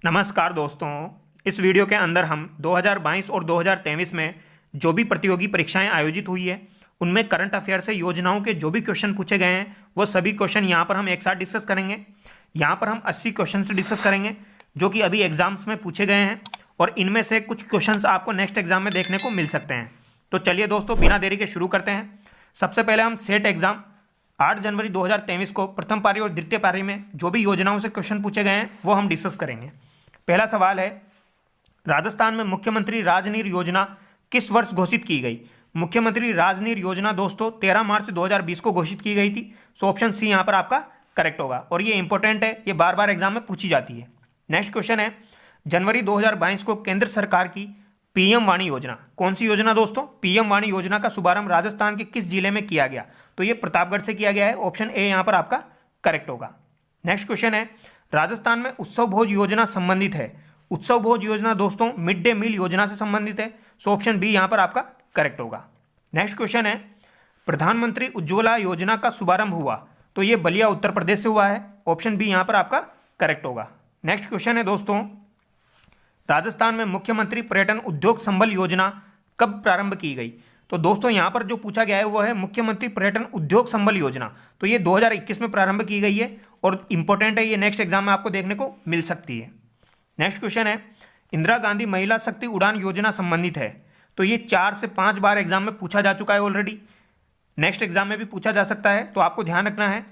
नमस्कार दोस्तों, इस वीडियो के अंदर हम 2022 और 2023 में जो भी प्रतियोगी परीक्षाएं आयोजित हुई है उनमें करंट अफेयर से योजनाओं के जो भी क्वेश्चन पूछे गए हैं वो सभी क्वेश्चन यहाँ पर हम एक साथ डिस्कस करेंगे। यहाँ पर हम 80 क्वेश्चन से डिस्कस करेंगे जो कि अभी एग्जाम्स में पूछे गए हैं और इनमें से कुछ क्वेश्चन आपको नेक्स्ट एग्जाम में देखने को मिल सकते हैं। तो चलिए दोस्तों, बिना देरी के शुरू करते हैं। सबसे पहले हम सेट एग्जाम 8 जनवरी 2023 को प्रथम पारी और द्वितीय पारी में जो भी योजनाओं से क्वेश्चन पूछे गए हैं वो हम डिस्कस करेंगे। पहला सवाल है, राजस्थान में मुख्यमंत्री राजनीर योजना किस वर्ष घोषित की गई? मुख्यमंत्री राजनीर योजना दोस्तों 13 मार्च 2020 को घोषित की गई थी। सो ऑप्शन सी यहाँ पर आपका करेक्ट होगा और ये इंपॉर्टेंट है, ये बार बार एग्जाम में पूछी जाती है। नेक्स्ट क्वेश्चन है, जनवरी 2022 को केंद्र सरकार की पीएम वाणी योजना, कौन सी योजना दोस्तों? पीएम वाणी योजना का शुभारंभ राजस्थान के किस जिले में किया गया? तो ये प्रतापगढ़ से किया गया है। ऑप्शन ए यहाँ पर आपका करेक्ट होगा। नेक्स्ट क्वेश्चन है, राजस्थान में उत्सव भोज योजना संबंधित है। उत्सव भोज योजना दोस्तों मिड डे मील योजना से संबंधित है। सो ऑप्शन बी यहाँ पर आपका करेक्ट होगा। नेक्स्ट क्वेश्चन है, प्रधानमंत्री उज्ज्वला योजना का शुभारंभ हुआ, तो ये बलिया उत्तर प्रदेश से हुआ है। ऑप्शन बी यहाँ पर आपका करेक्ट होगा। नेक्स्ट क्वेश्चन है दोस्तों, राजस्थान में मुख्यमंत्री पर्यटन उद्योग संबल योजना कब प्रारंभ की गई? तो दोस्तों यहाँ पर जो पूछा गया है वो है मुख्यमंत्री पर्यटन उद्योग संबल योजना, तो ये 2021 में प्रारंभ की गई है और इंपॉर्टेंट है, ये नेक्स्ट एग्जाम में आपको देखने को मिल सकती है। नेक्स्ट क्वेश्चन है, इंदिरा गांधी महिला शक्ति उड़ान योजना संबंधित है, तो ये 4 से 5 बार एग्जाम में पूछा जा चुका है ऑलरेडी, नेक्स्ट एग्जाम में भी पूछा जा सकता है। तो आपको ध्यान रखना है,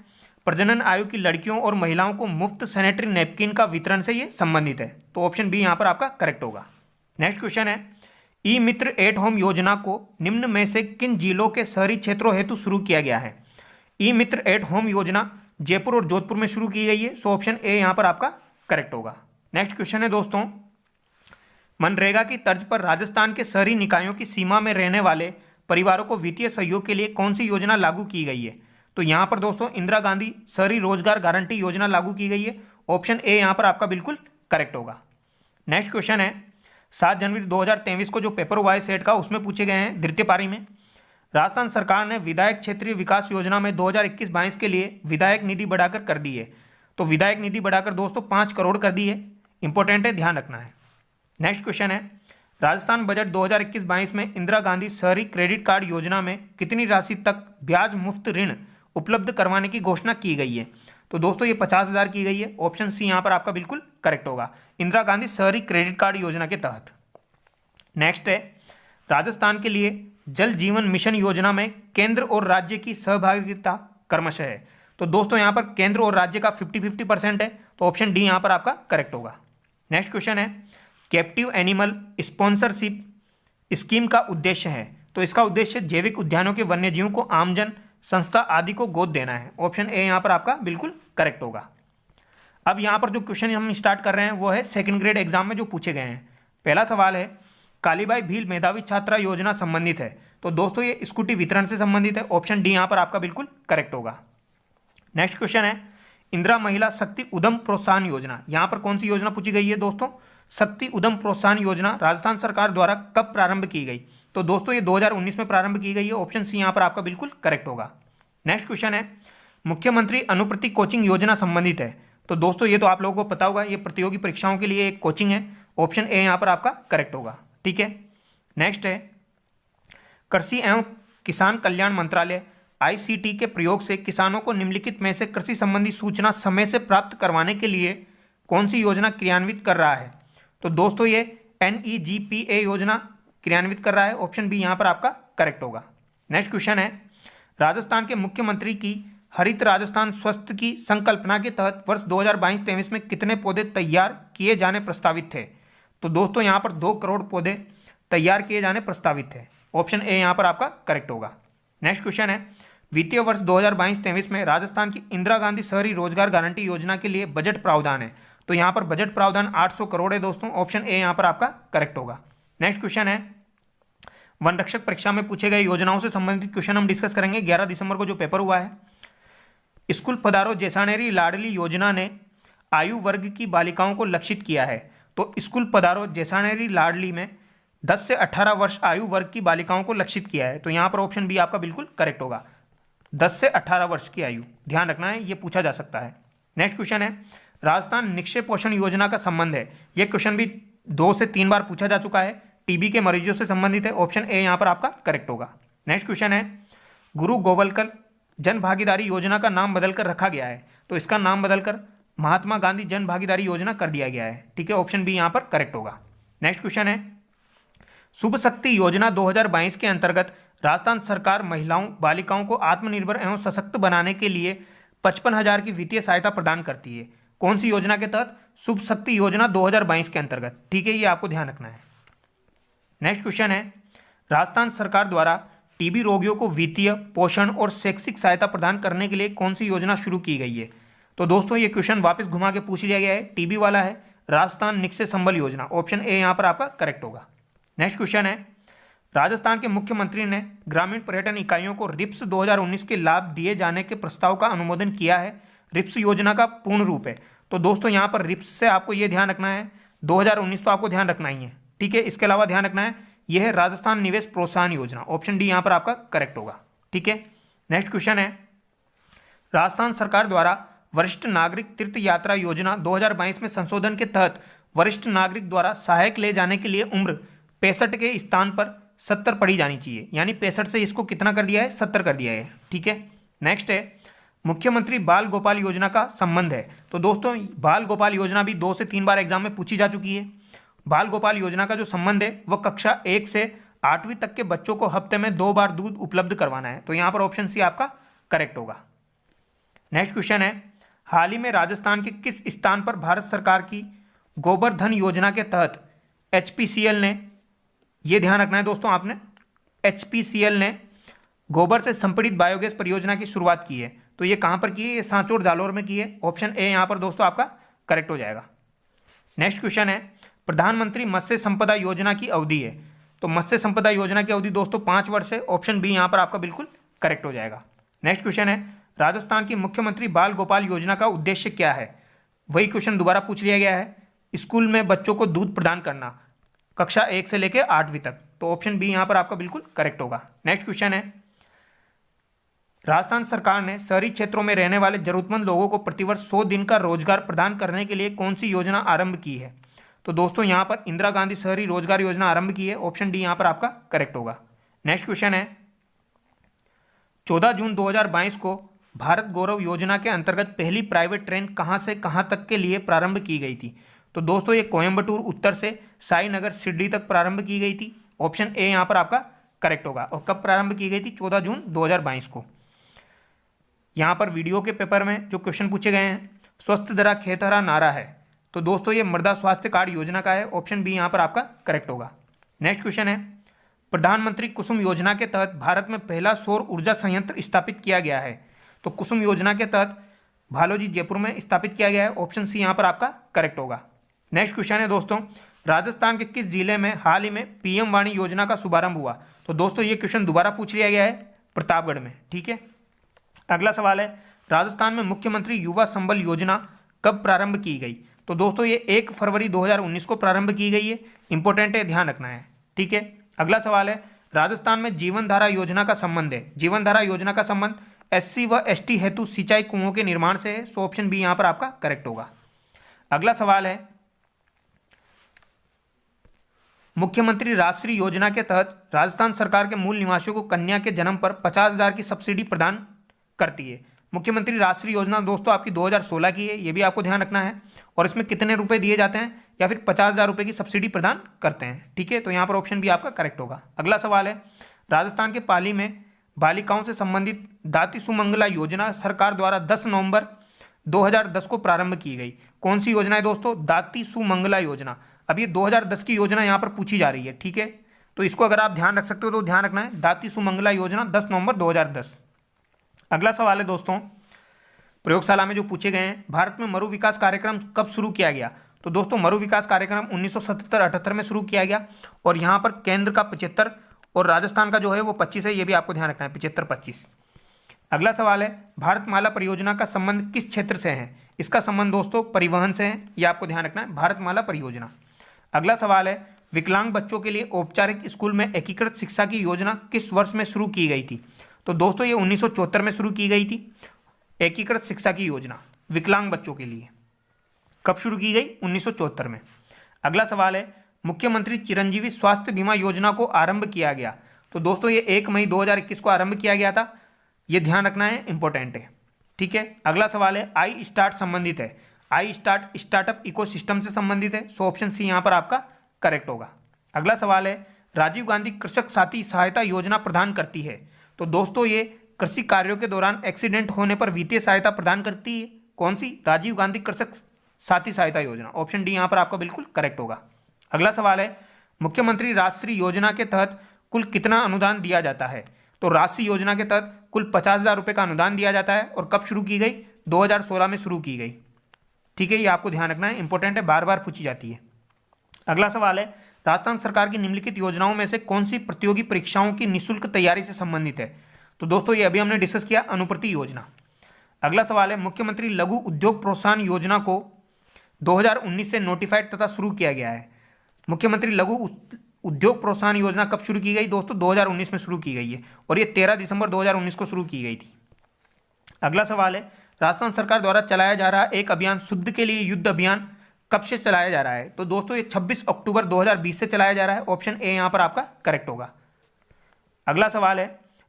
प्रजनन आयु की लड़कियों और महिलाओं को मुफ्त सैनिटरी नैपकिन का वितरण से ये संबंधित है। तो ऑप्शन बी यहाँ पर आपका करेक्ट होगा। नेक्स्ट क्वेश्चन है, ई मित्र एट होम योजना को निम्न में से किन जिलों के शहरी क्षेत्रों हेतु शुरू किया गया है? ई मित्र एट होम योजना जयपुर और जोधपुर में शुरू की गई है। सो ऑप्शन ए यहाँ पर आपका करेक्ट होगा। नेक्स्ट क्वेश्चन है दोस्तों, मनरेगा की तर्ज पर राजस्थान के शहरी निकायों की सीमा में रहने वाले परिवारों को वित्तीय सहयोग के लिए कौन सी योजना लागू की गई है? तो यहाँ पर दोस्तों इंदिरा गांधी शहरी रोजगार गारंटी योजना लागू की गई है। ऑप्शन ए यहाँ पर आपका बिल्कुल करेक्ट होगा। नेक्स्ट क्वेश्चन है, 7 जनवरी 2023 को जो पेपर हुआ है सेट का, उसमें पूछे गए हैं द्वितीय पारी में, राजस्थान सरकार ने विधायक क्षेत्रीय विकास योजना में 2021-22 के लिए विधायक निधि बढ़ाकर कर दी है। तो विधायक निधि बढ़ाकर दोस्तों 5 करोड़ कर दी है। इंपॉर्टेंट है, ध्यान रखना है। नेक्स्ट क्वेश्चन है, राजस्थान बजट 2021-22 में इंदिरा गांधी शहरी क्रेडिट कार्ड योजना में कितनी राशि तक ब्याज मुफ्त ऋण उपलब्ध करवाने की घोषणा की गई है? तो दोस्तों ये 50,000 की गई है। ऑप्शन सी यहाँ पर आपका बिल्कुल करेक्ट होगा, इंदिरा गांधी शहरी क्रेडिट कार्ड योजना के तहत। नेक्स्ट है, राजस्थान के लिए जल जीवन मिशन योजना में केंद्र और राज्य की सहभागिता क्रमशः है। तो दोस्तों यहाँ पर केंद्र और राज्य का 50-50% है। तो ऑप्शन डी यहाँ पर आपका करेक्ट होगा। नेक्स्ट क्वेश्चन है, कैप्टिव एनिमल स्पॉन्सरशिप स्कीम का उद्देश्य है, तो इसका उद्देश्य जैविक उद्यानों के वन्यजीवों को आमजन संस्था आदि को गोद देना है। ऑप्शन ए यहाँ पर आपका बिल्कुल करेक्ट होगा। अब यहाँ पर जो क्वेश्चन हम स्टार्ट कर रहे हैं वो है सेकंड ग्रेड एग्जाम में जो पूछे गए हैं। पहला सवाल है, कालीबाई भील मेधावी छात्रा योजना संबंधित है, तो दोस्तों ये स्कूटी वितरण से संबंधित है। ऑप्शन डी यहाँ पर आपका बिल्कुल करेक्ट होगा। नेक्स्ट क्वेश्चन है, इंदिरा महिला शक्ति उद्यम प्रोत्साहन योजना, यहाँ पर कौन सी योजना पूछी गई है दोस्तों? शक्ति उद्यम प्रोत्साहन योजना राजस्थान सरकार द्वारा कब प्रारंभ की गई? तो दोस्तों ये 2019 में प्रारंभ की गई है। ऑप्शन सी यहाँ पर आपका बिल्कुल करेक्ट होगा। नेक्स्ट क्वेश्चन है, मुख्यमंत्री अनुप्रति कोचिंग योजना संबंधित है, तो दोस्तों ये तो आप लोगों को पता होगा, ये प्रतियोगी परीक्षाओं के लिए एक कोचिंग है। ऑप्शन ए यहाँ पर आपका करेक्ट होगा। ठीक है। नेक्स्ट है, कृषि एवं किसान कल्याण मंत्रालय आईसीटी के प्रयोग से किसानों को निम्नलिखित में से कृषि संबंधी सूचना समय से प्राप्त करवाने के लिए कौन सी योजना क्रियान्वित कर रहा है? तो दोस्तों ये NEGPA योजना क्रियान्वित कर रहा है। ऑप्शन बी यहाँ पर आपका करेक्ट होगा। नेक्स्ट क्वेश्चन है, राजस्थान के मुख्यमंत्री की हरित राजस्थान स्वस्थ की संकल्पना के तहत वर्ष 2022-23 में कितने पौधे तैयार किए जाने प्रस्तावित थे? तो दोस्तों यहाँ पर 2 करोड़ पौधे तैयार किए जाने प्रस्तावित थे। ऑप्शन ए यहाँ पर आपका करेक्ट होगा। नेक्स्ट क्वेश्चन है, वित्तीय वर्ष 2022-23 में राजस्थान की इंदिरा गांधी शहरी रोजगार गारंटी योजना के लिए बजट प्रावधान है, तो यहाँ पर बजट प्रावधान 800 करोड़ है दोस्तों। ऑप्शन ए यहाँ पर आपका करेक्ट होगा। नेक्स्ट क्वेश्चन है, वन रक्षक परीक्षा में पूछे गए योजनाओं से संबंधित क्वेश्चन हम डिस्कस करेंगे। 11 दिसंबर को जो पेपर हुआ है, स्कूल पधारो जैसानेरी लाडली योजना ने आयु वर्ग की बालिकाओं को लक्षित किया है। तो स्कूल पधारो जैसानेरी लाडली में 10 से 18 वर्ष आयु वर्ग की बालिकाओं को लक्षित किया है। तो यहाँ पर ऑप्शन बी आपका बिल्कुल करेक्ट होगा, 10 से 18 वर्ष की आयु, ध्यान रखना है, ये पूछा जा सकता है। नेक्स्ट क्वेश्चन है, राजस्थान निक्षय पोषण योजना का संबंध है? यह क्वेश्चन भी 2 से 3 बार पूछा जा चुका है। टीबी के मरीजों से संबंधित है। ऑप्शन ए यहाँ पर आपका करेक्ट होगा। नेक्स्ट क्वेश्चन है, गुरु गोवलकर जन भागीदारी योजना का नाम बदलकर रखा गया है, तो इसका नाम बदलकर महात्मा गांधी जन भागीदारी योजना कर दिया गया है। ठीक है, ऑप्शन बी यहाँ पर करेक्ट होगा। नेक्स्ट क्वेश्चन है, शुभ शक्ति योजना 2022 के अंतर्गत राजस्थान सरकार महिलाओं बालिकाओं को आत्मनिर्भर एवं सशक्त बनाने के लिए 55,000 की वित्तीय सहायता प्रदान करती है। कौन सी योजना के तहत? शुभ शक्ति योजना 2022 के अंतर्गत। ठीक है, ये आपको ध्यान रखना है। नेक्स्ट क्वेश्चन है, राजस्थान सरकार द्वारा टीबी रोगियों को वित्तीय पोषण और शैक्षिक सहायता प्रदान करने के लिए कौन सी योजना शुरू की गई है? तो दोस्तों ये क्वेश्चन वापस घुमा के पूछ लिया गया है, टीबी वाला है, राजस्थान निक्षय संबल योजना। ऑप्शन ए यहाँ पर आपका करेक्ट होगा। नेक्स्ट क्वेश्चन है, राजस्थान के मुख्यमंत्री ने ग्रामीण पर्यटन इकाइयों को रिप्स 2019 के लाभ दिए जाने के प्रस्ताव का अनुमोदन किया है। रिप्स योजना का पूर्ण रूप है। तो दोस्तों यहाँ पर रिप्स से आपको ये ध्यान रखना है, 2019 तो आपको ध्यान रखना ही है। ठीक है, इसके अलावा ध्यान रखना है यह है राजस्थान निवेश प्रोत्साहन योजना। ऑप्शन डी यहाँ पर आपका करेक्ट होगा। ठीक है, नेक्स्ट क्वेश्चन है, राजस्थान सरकार द्वारा वरिष्ठ नागरिक तीर्थ यात्रा योजना 2022 में संशोधन के तहत वरिष्ठ नागरिक द्वारा सहायक ले जाने के लिए उम्र 65 के स्थान पर 70 पढ़ी जानी चाहिए, यानी 65 से इसको कितना कर दिया है? 70 कर दिया है। ठीक है, नेक्स्ट है, मुख्यमंत्री बाल गोपाल योजना का संबंध है। तो दोस्तों बाल गोपाल योजना भी 2 से 3 बार एग्जाम में पूछी जा चुकी है। बाल गोपाल योजना का जो संबंध है वह कक्षा 1 से 8वीं तक के बच्चों को हफ्ते में 2 बार दूध उपलब्ध करवाना है। तो यहाँ पर ऑप्शन सी आपका करेक्ट होगा। नेक्स्ट क्वेश्चन है, हाल ही में राजस्थान के किस स्थान पर भारत सरकार की गोबर योजना के तहत HPCL ने, यह ध्यान रखना है दोस्तों आपने, HPCL ने गोबर से संपीड़ित बायोगैस परियोजना की शुरुआत की है। तो ये कहाँ पर की है? ये सांचौर जालौर में की है। ऑप्शन ए यहाँ पर दोस्तों आपका करेक्ट हो जाएगा। नेक्स्ट क्वेश्चन है, प्रधानमंत्री मत्स्य संपदा योजना की अवधि है। तो मत्स्य संपदा योजना की अवधि दोस्तों 5 वर्ष है। ऑप्शन बी यहाँ पर आपका बिल्कुल करेक्ट हो जाएगा। नेक्स्ट क्वेश्चन है, राजस्थान की मुख्यमंत्री बाल गोपाल योजना का उद्देश्य क्या है? वही क्वेश्चन दोबारा पूछ लिया गया है, स्कूल में बच्चों को दूध प्रदान करना कक्षा 1 से लेकर 8वीं तक। तो ऑप्शन बी यहाँ पर आपका बिल्कुल करेक्ट होगा। नेक्स्ट क्वेश्चन है, राजस्थान सरकार ने शहरी क्षेत्रों में रहने वाले जरूरतमंद लोगों को प्रतिवर्ष 100 दिन का रोजगार प्रदान करने के लिए कौन सी योजना आरंभ की है? तो दोस्तों यहाँ पर इंदिरा गांधी शहरी रोजगार योजना आरंभ की है। ऑप्शन डी यहाँ पर आपका करेक्ट होगा। नेक्स्ट क्वेश्चन है, 14 जून 2022 को भारत गौरव योजना के अंतर्गत पहली प्राइवेट ट्रेन कहाँ से कहाँ तक के लिए प्रारंभ की गई थी? तो दोस्तों ये कोयंबटूर उत्तर से साईनगर शिरडी तक प्रारंभ की गई थी। ऑप्शन ए यहाँ पर आपका करेक्ट होगा। और कब प्रारंभ की गई थी? 14 जून 2022 को। यहाँ पर वीडियो के पेपर में जो क्वेश्चन पूछे गए हैं, स्वस्थ दरा खेतहरा नारा है। तो दोस्तों ये मृदा स्वास्थ्य कार्ड योजना का है। ऑप्शन बी यहाँ पर आपका करेक्ट होगा। नेक्स्ट क्वेश्चन है, प्रधानमंत्री कुसुम योजना के तहत भारत में पहला सौर ऊर्जा संयंत्र स्थापित किया गया है। तो कुसुम योजना के तहत भालोजी जयपुर में स्थापित किया गया है। ऑप्शन सी यहाँ पर आपका करेक्ट होगा। नेक्स्ट क्वेश्चन है दोस्तों, राजस्थान के किस जिले में हाल ही में PM वाणी योजना का शुभारंभ हुआ? तो दोस्तों ये क्वेश्चन दोबारा पूछ लिया गया है, प्रतापगढ़ में। ठीक है, अगला सवाल है, राजस्थान में मुख्यमंत्री युवा संबल योजना कब प्रारंभ की गई? तो दोस्तों ये 1 फरवरी 2019 को प्रारंभ की गई है। इंपॉर्टेंट है, ध्यान रखना है। ठीक है, अगला सवाल है, राजस्थान में जीवन धारा योजना का संबंध है। जीवन धारा योजना का संबंध SC व ST हेतु सिंचाई कुओं के निर्माण से है। सो ऑप्शन बी यहाँ पर आपका करेक्ट होगा। अगला सवाल है, मुख्यमंत्री राजश्री योजना के तहत राजस्थान सरकार के मूल निवासियों को कन्या के जन्म पर 50,000 की सब्सिडी प्रदान करती है। मुख्यमंत्री राजश्री योजना दोस्तों आपकी 2016 की है, ये भी आपको ध्यान रखना है। और इसमें कितने रुपए दिए जाते हैं, या फिर 50,000 रुपये की सब्सिडी प्रदान करते हैं। ठीक है, तो यहाँ पर ऑप्शन भी आपका करेक्ट होगा। अगला सवाल है, राजस्थान के पाली में बालिकाओं से संबंधित दाती सुमंगला योजना सरकार द्वारा 10 नवंबर 2010 को प्रारंभ की गई। कौन सी योजना है दोस्तों? दाती सुमंगला योजना। अब ये 2010 की योजना यहाँ पर पूछी जा रही है। ठीक है, तो इसको अगर आप ध्यान रख सकते हो तो ध्यान रखना है, दाती सुमंगला योजना 10 नवंबर 2010। अगला सवाल है दोस्तों, प्रयोगशाला में जो पूछे गए हैं, भारत में मरु विकास कार्यक्रम कब शुरू किया गया? तो दोस्तों मरु विकास कार्यक्रम 1977-78 में शुरू किया गया। और यहाँ पर केंद्र का 75 और राजस्थान का जो है वो 25 है, ये भी आपको ध्यान रखना है, 75-25। अगला सवाल है, भारतमाला परियोजना का संबंध किस क्षेत्र से है? इसका संबंध दोस्तों परिवहन से है, ये आपको ध्यान रखना है, भारतमाला परियोजना। अगला सवाल है, विकलांग बच्चों के लिए औपचारिक स्कूल में एकीकृत शिक्षा की योजना किस वर्ष में शुरू की गई थी? तो दोस्तों ये 1974 में शुरू की गई थी, एकीकृत शिक्षा की योजना विकलांग बच्चों के लिए। कब शुरू की गई? 1974 में। अगला सवाल है, मुख्यमंत्री चिरंजीवी स्वास्थ्य बीमा योजना को आरंभ किया गया। तो दोस्तों ये 1 मई 2021 को आरंभ किया गया था, ये ध्यान रखना है, इंपॉर्टेंट है। ठीक है। अगला सवाल है, आई स्टार्ट संबंधित है। आई स्टार्ट स्टार्टअप इकोसिस्टम से संबंधित है, सो ऑप्शन सी यहाँ पर आपका करेक्ट होगा। अगला सवाल है, राजीव गांधी कृषक साथी सहायता योजना प्रदान करती है। तो दोस्तों ये कृषि कार्यों के दौरान एक्सीडेंट होने पर वित्तीय सहायता प्रदान करती है। कौन सी? राजीव गांधी कृषक साथी सहायता योजना। ऑप्शन डी यहाँ पर आपका बिल्कुल करेक्ट होगा। अगला सवाल है, मुख्यमंत्री राजश्री योजना के तहत कुल कितना अनुदान दिया जाता है? तो राजश्री योजना के तहत कुल 50,000 रुपये का अनुदान दिया जाता है। और कब शुरू की गई? 2016 में शुरू की गई। ठीक है, ये आपको ध्यान रखना है, इंपॉर्टेंट है, बार बार पूछी जाती है। अगला सवाल है, राजस्थान सरकार की निम्नलिखित योजनाओं में से कौन सी प्रतियोगी परीक्षाओं की निःशुल्क तैयारी से संबंधित है? तो दोस्तों ये अभी हमने डिस्कस किया, अनुप्रति योजना। अगला सवाल है, मुख्यमंत्री लघु उद्योग प्रोत्साहन योजना को 2019 से नोटिफाइड तथा शुरू किया गया है। मुख्यमंत्री लघु उद्योग प्रोत्साहन योजना कब शुरू की गई? दोस्तों 2019 में शुरू की गई है और ये 13 दिसंबर 2019 को शुरू की गई थी। अगला सवाल है, राजस्थान सरकार द्वारा चलाया जा रहा एक अभियान शुद्ध के लिए युद्ध अभियान कब से चलाया जा रहा है? तो दोस्तों ये 26 अक्टूबर 2020 से चलाया जा रहा है। ऑप्शन ए यहाँ पर आपका करेक्ट होगा। अगला सवाल है,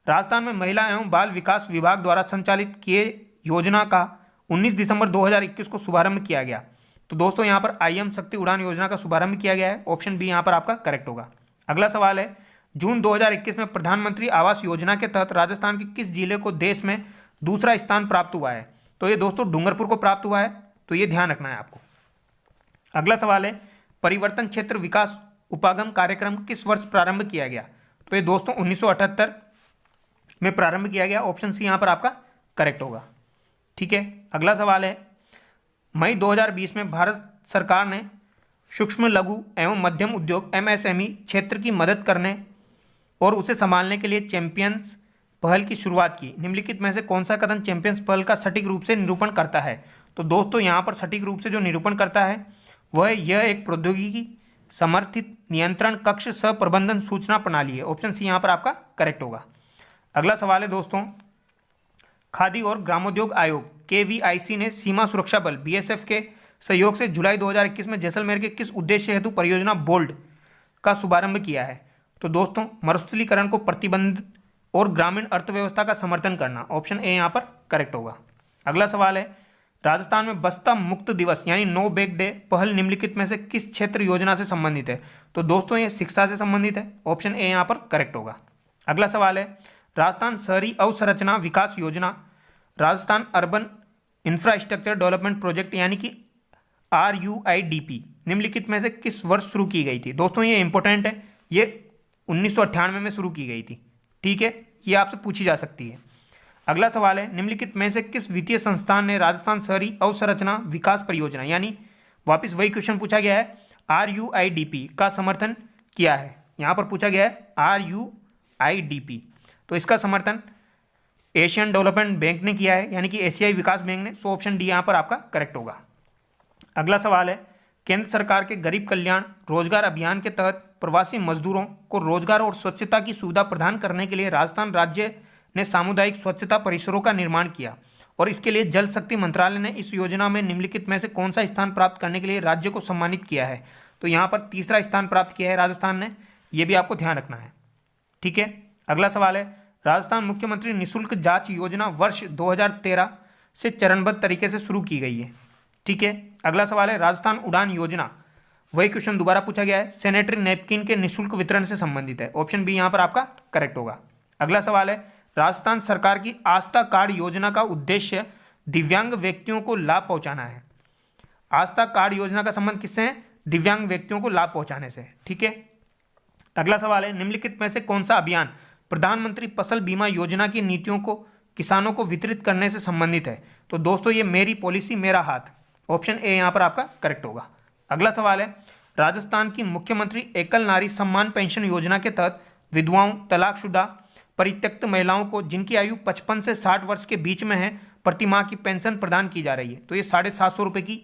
राजस्थान में महिला एवं बाल विकास विभाग द्वारा संचालित किए योजना का 19 दिसंबर 2021 को शुभारंभ किया गया। तो दोस्तों यहाँ पर IM शक्ति उड़ान योजना का शुभारंभ किया गया है। ऑप्शन बी यहाँ पर आपका करेक्ट होगा। अगला सवाल है, जून 2021 में प्रधानमंत्री आवास योजना के तहत राजस्थान के किस जिले को देश में दूसरा स्थान प्राप्त हुआ है? तो ये दोस्तों डूंगरपुर को प्राप्त हुआ है, तो ये ध्यान रखना है आपको। अगला सवाल है, परिवर्तन क्षेत्र विकास उपागम कार्यक्रम किस वर्ष प्रारंभ किया गया? तो ये दोस्तों 1978 में प्रारंभ किया गया। ऑप्शन सी यहाँ पर आपका करेक्ट होगा। ठीक है। अगला सवाल है, मई 2020 में भारत सरकार ने सूक्ष्म लघु एवं मध्यम उद्योग MSME क्षेत्र की मदद करने और उसे संभालने के लिए चैंपियंस पहल की शुरुआत की। निम्नलिखित में से कौन सा कदम चैंपियंस पहल का सटीक रूप से निरूपण करता है? तो दोस्तों यहाँ पर सटीक रूप से जो निरूपण करता है वह यह एक प्रौद्योगिकी समर्थित नियंत्रण कक्ष सह प्रबंधन सूचना प्रणाली है। ऑप्शन सी यहाँ पर आपका करेक्ट होगा। अगला सवाल है दोस्तों, खादी और ग्रामोद्योग आयोग KVIC ने सीमा सुरक्षा बल BSF के सहयोग से जुलाई 2021 में जैसलमेर के किस उद्देश्य हेतु परियोजना बोल्ड का शुभारंभ किया है? तो दोस्तों मरुस्थलीकरण को प्रतिबंधित और ग्रामीण अर्थव्यवस्था का समर्थन करना। ऑप्शन ए यहाँ पर करेक्ट होगा। अगला सवाल है, राजस्थान में बस्ता मुक्त दिवस यानी नो बैग डे पहल निम्नलिखित में से किस क्षेत्र योजना से संबंधित है? तो दोस्तों ये शिक्षा से संबंधित है। ऑप्शन ए यहाँ पर करेक्ट होगा। अगला सवाल है, राजस्थान शहरी अवसंरचना विकास योजना Rajasthan urban infrastructure development project यानी कि RUIDP निम्नलिखित में से किस वर्ष शुरू की गई थी? दोस्तों ये इंपॉर्टेंट है, ये 1998 में शुरू की गई थी। ठीक है, ये आपसे पूछी जा सकती है। अगला सवाल है, निम्नलिखित में से किस वित्तीय संस्थान ने राजस्थान शहरी अवसंरचना विकास परियोजना यानी वापस वही क्वेश्चन पूछा गया है RUIDP का समर्थन किया है? यहाँ पर पूछा गया है RUIDP, तो इसका समर्थन एशियन डेवलपमेंट बैंक ने किया है यानी कि एशियाई विकास बैंक ने। सो ऑप्शन डी यहाँ पर आपका करेक्ट होगा। अगला सवाल है, केंद्र सरकार के गरीब कल्याण रोजगार अभियान के तहत प्रवासी मजदूरों को रोजगार और स्वच्छता की सुविधा प्रदान करने के लिए राजस्थान राज्य ने सामुदायिक स्वच्छता परिसरों का निर्माण किया और इसके लिए जल शक्ति मंत्रालय ने इस योजना में निम्नलिखित में से कौन सा स्थान प्राप्त करने के लिए राज्य को सम्मानित किया है? तो यहाँ पर तीसरा स्थान प्राप्त किया है राजस्थान ने, ये भी आपको ध्यान रखना है। ठीक है। अगला सवाल है, राजस्थान मुख्यमंत्री निःशुल्क जांच योजना वर्ष 2013 से चरणबद्ध तरीके से शुरू की गई है। ठीक है। अगला सवाल है, राजस्थान उड़ान योजना वही क्वेश्चन दोबारा पूछा गया है, सैनिटरी नैपकिन के निःशुल्क वितरण से संबंधित है। ऑप्शन बी यहाँ पर आपका करेक्ट होगा। अगला सवाल है, राजस्थान सरकार की आस्था कार्ड योजना का उद्देश्य दिव्यांग व्यक्तियों को लाभ पहुंचाना है। आस्था कार्ड योजना का संबंध किससे है? दिव्यांग व्यक्तियों को लाभ पहुंचाने से। ठीक है। अगला सवाल है, निम्नलिखित में से कौन सा अभियान प्रधानमंत्री फसल बीमा योजना की नीतियों को किसानों को वितरित करने से संबंधित है? तो दोस्तों ये मेरी पॉलिसी मेरा हाथ। ऑप्शन ए यहाँ पर आपका करेक्ट होगा। अगला सवाल है, राजस्थान की मुख्यमंत्री एकल नारी सम्मान पेंशन योजना के तहत विधवाओं, तलाकशुदा, परित्यक्त महिलाओं को जिनकी आयु 55 से 60 वर्ष के बीच में है प्रति माह की पेंशन प्रदान की जा रही है। तो ये 750 रुपये की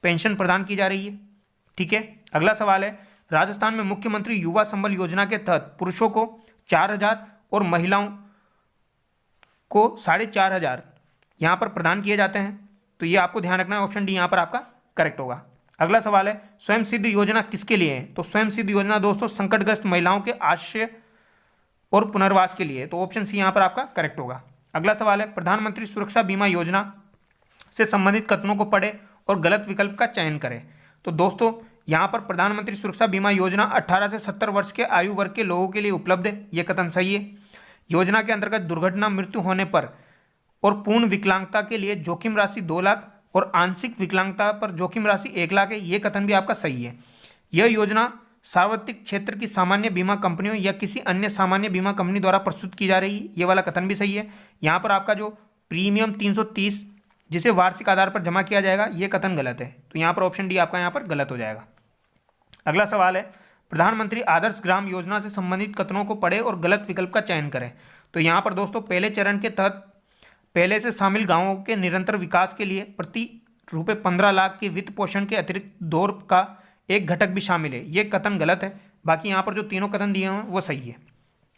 पेंशन प्रदान की जा रही है। ठीक है। अगला सवाल है, राजस्थान में मुख्यमंत्री युवा संबल योजना के तहत पुरुषों को 4,000 और महिलाओं को 4,500 यहाँ पर प्रदान किए जाते हैं। तो ये आपको ध्यान रखना है। ऑप्शन डी यहाँ पर आपका करेक्ट होगा। अगला सवाल है स्वयं सिद्ध योजना किसके लिए है? तो स्वयं सिद्ध योजना दोस्तों संकटग्रस्त महिलाओं के आश्रय और पुनर्वास के लिए, तो ऑप्शन सी यहाँ पर आपका करेक्ट होगा। अगला सवाल है प्रधानमंत्री सुरक्षा बीमा योजना से संबंधित कथनों को पढ़े और गलत विकल्प का चयन करें। तो दोस्तों यहाँ पर प्रधानमंत्री सुरक्षा बीमा योजना 18 से 70 वर्ष के आयु वर्ग के लोगों के लिए उपलब्ध है, ये कथन सही है। योजना के अंतर्गत दुर्घटना मृत्यु होने पर और पूर्ण विकलांगता के लिए जोखिम राशि 2 लाख और आंशिक विकलांगता पर जोखिम राशि 1 लाख है, ये कथन भी आपका सही है। यह योजना सार्वत्रिक क्षेत्र की सामान्य बीमा कंपनियों या किसी अन्य सामान्य बीमा कंपनी द्वारा प्रस्तुत की जा रही है, ये वाला कथन भी सही है। यहाँ पर आपका जो प्रीमियम 330 जिसे वार्षिक आधार पर जमा किया जाएगा, ये कथन गलत है, तो यहाँ पर ऑप्शन डी आपका यहाँ पर गलत हो जाएगा। अगला सवाल है प्रधानमंत्री आदर्श ग्राम योजना से संबंधित कथनों को पढ़े और गलत विकल्प का चयन करें। तो यहाँ पर दोस्तों पहले चरण के तहत पहले से शामिल गांवों के निरंतर विकास के लिए प्रति रुपये 15 लाख के वित्त पोषण के अतिरिक्त दौर का एक घटक भी शामिल है, ये कथन गलत है। बाकी यहाँ पर जो तीनों कथन दिए हैं वो सही है।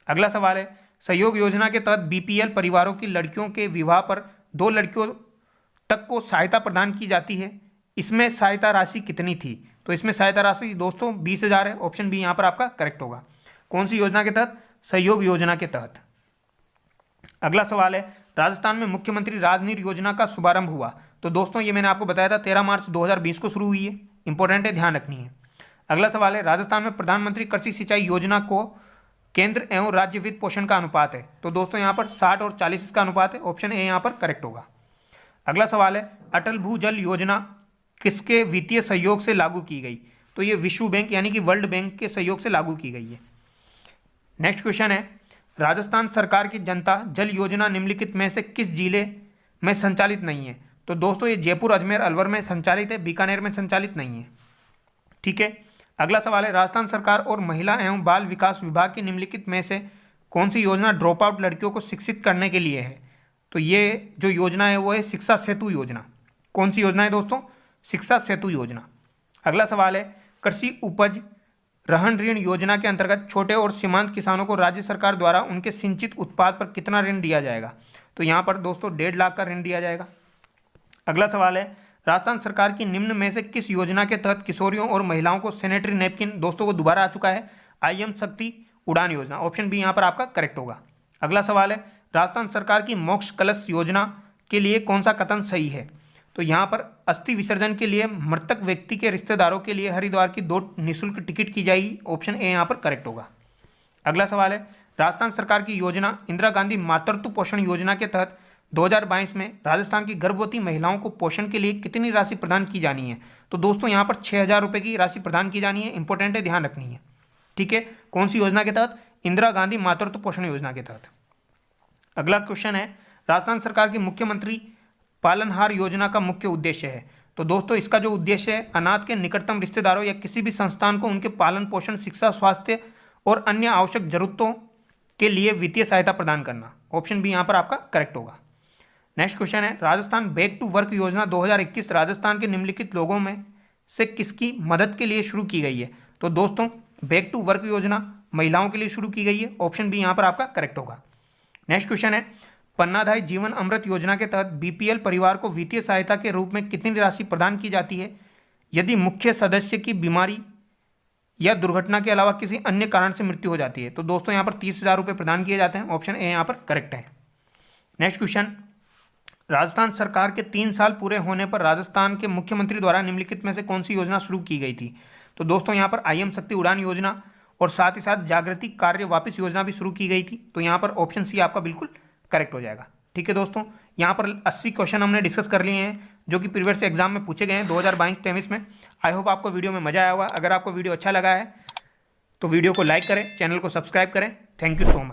अगला सवाल है सहयोग योजना के तहत बीपीएल परिवारों की लड़कियों के विवाह पर 2 लड़कियों तक को सहायता प्रदान की जाती है, इसमें सहायता राशि कितनी थी? तो इसमें सहायता राशि दोस्तों 20,000 है, ऑप्शन बी यहाँ पर आपका करेक्ट होगा। कौन सी योजना के तहत? सहयोग योजना के तहत। अगला सवाल है राजस्थान में मुख्यमंत्री राजनीर योजना का शुभारंभ हुआ। तो दोस्तों ये मैंने आपको बताया था 13 मार्च 2020 को शुरू हुई है, इंपॉर्टेंट है, ध्यान रखनी है। अगला सवाल है राजस्थान में प्रधानमंत्री कृषि सिंचाई योजना को केंद्र एवं राज्य वित्त पोषण का अनुपात है। तो दोस्तों यहाँ पर 60 और 40 इसका अनुपात है, ऑप्शन ए यहाँ पर करेक्ट होगा। अगला सवाल है अटल भूजल योजना किसके वित्तीय सहयोग से लागू की गई? तो ये विश्व बैंक यानी कि वर्ल्ड बैंक के सहयोग से लागू की गई है। नेक्स्ट क्वेश्चन है राजस्थान सरकार की जनता जल योजना निम्नलिखित में से किस जिले में संचालित नहीं है? तो दोस्तों ये जयपुर, अजमेर, अलवर में संचालित है, बीकानेर में संचालित नहीं है। ठीक है। अगला सवाल है राजस्थान सरकार और महिला एवं बाल विकास विभाग की निम्नलिखित में से कौन सी योजना ड्रॉप आउट लड़कियों को शिक्षित करने के लिए है? तो ये जो योजना है वो है शिक्षा सेतु योजना। कौन सी योजना है दोस्तों? शिक्षा सेतु योजना। अगला सवाल है कृषि उपज रहन ऋण योजना के अंतर्गत छोटे और सीमांत किसानों को राज्य सरकार द्वारा उनके सिंचित उत्पाद पर कितना ऋण दिया जाएगा? तो यहाँ पर दोस्तों 1.5 लाख का ऋण दिया जाएगा। अगला सवाल है राजस्थान सरकार की निम्न में से किस योजना के तहत किशोरियों और महिलाओं को सैनिटरी नैपकिन, दोस्तों वो दोबारा आ चुका है, आईएम शक्ति उड़ान योजना, ऑप्शन बी यहाँ पर आपका करेक्ट होगा। अगला सवाल है राजस्थान सरकार की मोक्ष कलश योजना के लिए कौन सा कथन सही है? तो यहाँ पर अस्थि विसर्जन के लिए मृतक व्यक्ति के रिश्तेदारों के लिए हरिद्वार की 2 निःशुल्क टिकट की जाएगी, ऑप्शन ए यहाँ पर करेक्ट होगा। अगला सवाल है राजस्थान सरकार की योजना इंदिरा गांधी मातृत्व पोषण योजना के तहत 2022 में राजस्थान की गर्भवती महिलाओं को पोषण के लिए कितनी राशि प्रदान की जानी है? तो दोस्तों यहाँ पर 6,000 रुपये की राशि प्रदान की जानी है, इंपॉर्टेंट है, ध्यान रखनी है। ठीक है। कौन सी योजना के तहत? इंदिरा गांधी मातृत्व पोषण योजना के तहत। अगला क्वेश्चन है राजस्थान सरकार की मुख्यमंत्री पालनहार योजना का मुख्य उद्देश्य है। तो दोस्तों इसका जो उद्देश्य है अनाथ के निकटतम रिश्तेदारों या किसी भी संस्थान को उनके पालन पोषण, शिक्षा, स्वास्थ्य और अन्य आवश्यक जरूरतों के लिए वित्तीय सहायता प्रदान करना, ऑप्शन बी यहाँ पर आपका करेक्ट होगा। नेक्स्ट क्वेश्चन है राजस्थान बैक टू वर्क योजना 2021 राजस्थान के निम्नलिखित लोगों में से किसकी मदद के लिए शुरू की गई है? तो दोस्तों बैक टू वर्क योजना महिलाओं के लिए शुरू की गई है, ऑप्शन बी यहाँ पर आपका करेक्ट होगा। नेक्स्ट क्वेश्चन है पन्नाधाय जीवन अमृत योजना के तहत बीपीएल परिवार को वित्तीय सहायता के रूप में कितनी राशि प्रदान की जाती है यदि मुख्य सदस्य की बीमारी या दुर्घटना के अलावा किसी अन्य कारण से मृत्यु हो जाती है? तो दोस्तों यहाँ पर 30,000 रुपये प्रदान किए जाते हैं, ऑप्शन ए यहाँ पर करेक्ट है। नेक्स्ट क्वेश्चन राजस्थान सरकार के 3 साल पूरे होने पर राजस्थान के मुख्यमंत्री द्वारा निम्नलिखित में से कौन सी योजना शुरू की गई थी? तो दोस्तों यहाँ पर आईएम शक्ति उड़ान योजना और साथ ही साथ जागृति कार्य वापस योजना भी शुरू की गई थी, तो यहाँ पर ऑप्शन सी आपका बिल्कुल करेक्ट हो जाएगा। ठीक है दोस्तों, यहाँ पर 80 क्वेश्चन हमने डिस्कस कर लिए हैं जो कि प्रीवियस एग्जाम में पूछे गए हैं 2022-23 में। आई होप आपको वीडियो में मजा आया होगा। अगर आपको वीडियो अच्छा लगा है तो वीडियो को लाइक करें, चैनल को सब्सक्राइब करें। Thank you so much.